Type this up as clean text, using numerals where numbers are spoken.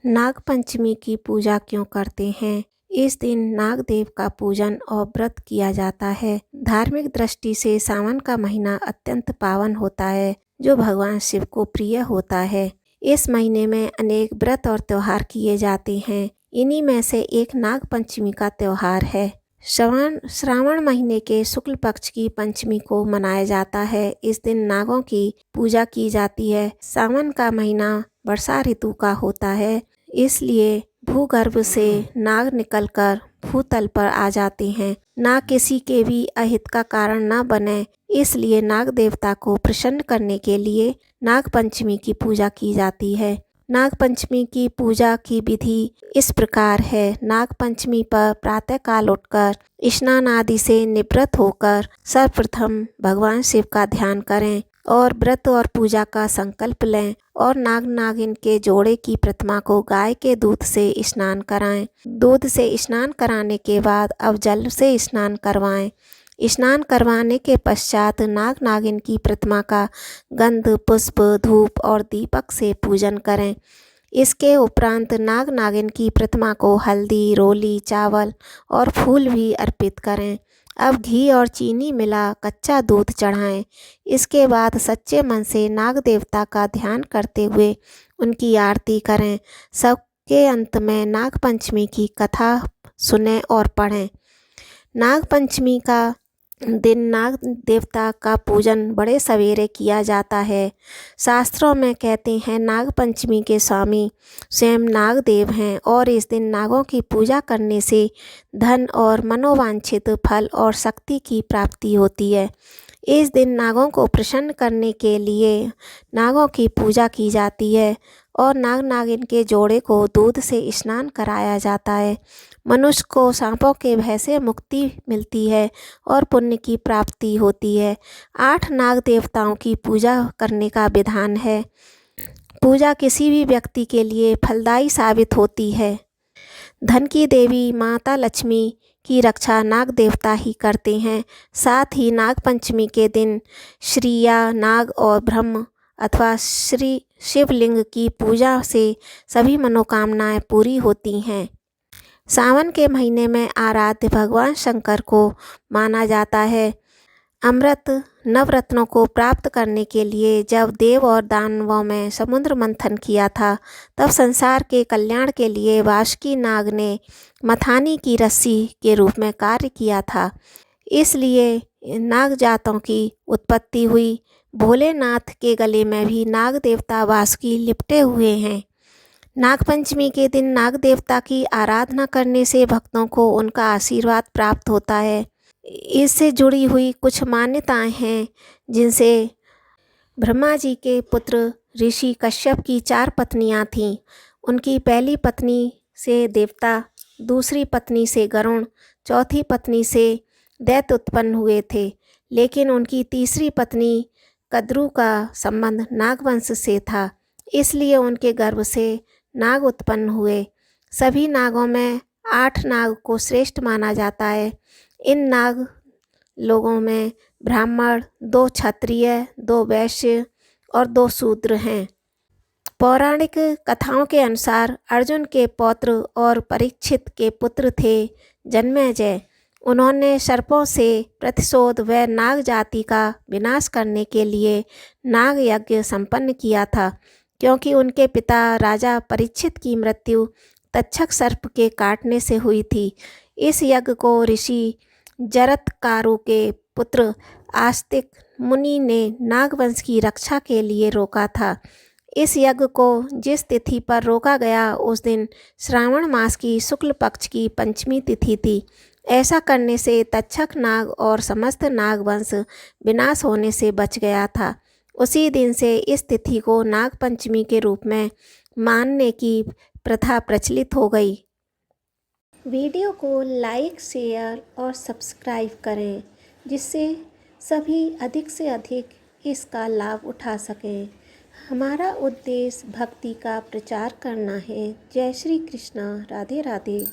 नाग पंचमी की पूजा क्यों करते हैं? इस दिन नाग देव का पूजन और व्रत किया जाता है। धार्मिक दृष्टि से सावन का महीना अत्यंत पावन होता है, जो भगवान शिव को प्रिय होता है। इस महीने में अनेक व्रत और त्योहार किए जाते हैं। इन्हीं में से एक नाग पंचमी का त्योहार है। श्रावण महीने के शुक्ल पक्ष की पंचमी को मनाया जाता है। इस दिन नागों की पूजा की जाती है। सावन का महीना वर्षा ऋतु का होता है, इसलिए भूगर्भ से नाग निकलकर भूतल पर आ जाते हैं। नाग किसी के भी अहित का कारण न बने, इसलिए नाग देवता को प्रसन्न करने के लिए नाग पंचमी की पूजा की जाती है। नाग पंचमी की पूजा की विधि इस प्रकार है। नाग पंचमी पर प्रातः काल उठकर स्नान आदि से निवृत्त होकर सर्वप्रथम भगवान शिव का ध्यान करें और व्रत और पूजा का संकल्प लें और नाग नागिन के जोड़े की प्रतिमा को गाय के दूध से स्नान कराएं। दूध से स्नान कराने के बाद अब जल से स्नान करवाएं। स्नान करवाने के पश्चात नाग नागिन की प्रतिमा का गंध, पुष्प, धूप और दीपक से पूजन करें। इसके उपरांत नाग नागिन की प्रतिमा को हल्दी, रोली, चावल और फूल भी अर्पित करें। अब घी और चीनी मिला कच्चा दूध चढ़ाएं। इसके बाद सच्चे मन से नाग देवता का ध्यान करते हुए उनकी आरती करें। सबके अंत में नाग पंचमी की कथा सुनें और पढ़ें। नाग पंचमी का दिन नाग देवता का पूजन बड़े सवेरे किया जाता है। शास्त्रों में कहते हैं नाग पंचमी के स्वामी स्वयं नाग देव हैं और इस दिन नागों की पूजा करने से धन और मनोवांछित फल और शक्ति की प्राप्ति होती है। इस दिन नागों को प्रसन्न करने के लिए नागों की पूजा की जाती है और नाग नागिन के जोड़े को दूध से स्नान कराया जाता है। मनुष्य को सांपों के भय से मुक्ति मिलती है और पुण्य की प्राप्ति होती है। 8 नाग देवताओं की पूजा करने का विधान है। पूजा किसी भी व्यक्ति के लिए फलदायी साबित होती है। धन की देवी माता लक्ष्मी की रक्षा नाग देवता ही करते हैं। साथ ही नाग पंचमी के दिन श्रीया, नाग और ब्रह्म अथवा श्री शिवलिंग की पूजा से सभी मनोकामनाएं पूरी होती हैं। सावन के महीने में आराध्य भगवान शंकर को माना जाता है। अमृत नवरत्नों को प्राप्त करने के लिए जब देव और दानवों में समुद्र मंथन किया था, तब संसार के कल्याण के लिए वासुकी नाग ने मथानी की रस्सी के रूप में कार्य किया था। इसलिए नाग जातों की उत्पत्ति हुई। भोलेनाथ के गले में भी नाग देवता वासुकी लिपटे हुए हैं। नागपंचमी के दिन नाग देवता की आराधना करने से भक्तों को उनका आशीर्वाद प्राप्त होता है। इससे जुड़ी हुई कुछ मान्यताएं हैं, जिनसे ब्रह्मा जी के पुत्र ऋषि कश्यप की 4 पत्नियां थीं। उनकी पहली पत्नी से देवता, दूसरी पत्नी से गरुण, चौथी पत्नी से दैत्य उत्पन्न हुए थे। लेकिन उनकी तीसरी पत्नी कद्रू का संबंध नागवंश से था, इसलिए उनके गर्भ से नाग उत्पन्न हुए। सभी नागों में 8 नाग को श्रेष्ठ माना जाता है। इन नाग लोगों में ब्राह्मण, 2 क्षत्रिय, 2 वैश्य और 2 शूद्र हैं। पौराणिक कथाओं के अनुसार अर्जुन के पौत्र और परीक्षित के पुत्र थे जन्मेजय। उन्होंने सर्पों से प्रतिशोध व नाग जाति का विनाश करने के लिए नाग यज्ञ संपन्न किया था, क्योंकि उनके पिता राजा परीक्षित की मृत्यु तक्षक सर्प के काटने से हुई थी। इस यज्ञ को ऋषि जरत्कारु के पुत्र आस्तिक मुनि ने नागवंश की रक्षा के लिए रोका था। इस यज्ञ को जिस तिथि पर रोका गया, उस दिन श्रावण मास की शुक्ल पक्ष की पंचमी तिथि थी। ऐसा करने से तक्षक नाग और समस्त नागवंश विनाश होने से बच गया था। उसी दिन से इस तिथि को नाग पंचमी के रूप में मानने की प्रथा प्रचलित हो गई। वीडियो को लाइक, शेयर और सब्सक्राइब करें, जिससे सभी अधिक से अधिक इसका लाभ उठा सकें। हमारा उद्देश्य भक्ति का प्रचार करना है। जय श्री कृष्णा। राधे राधे।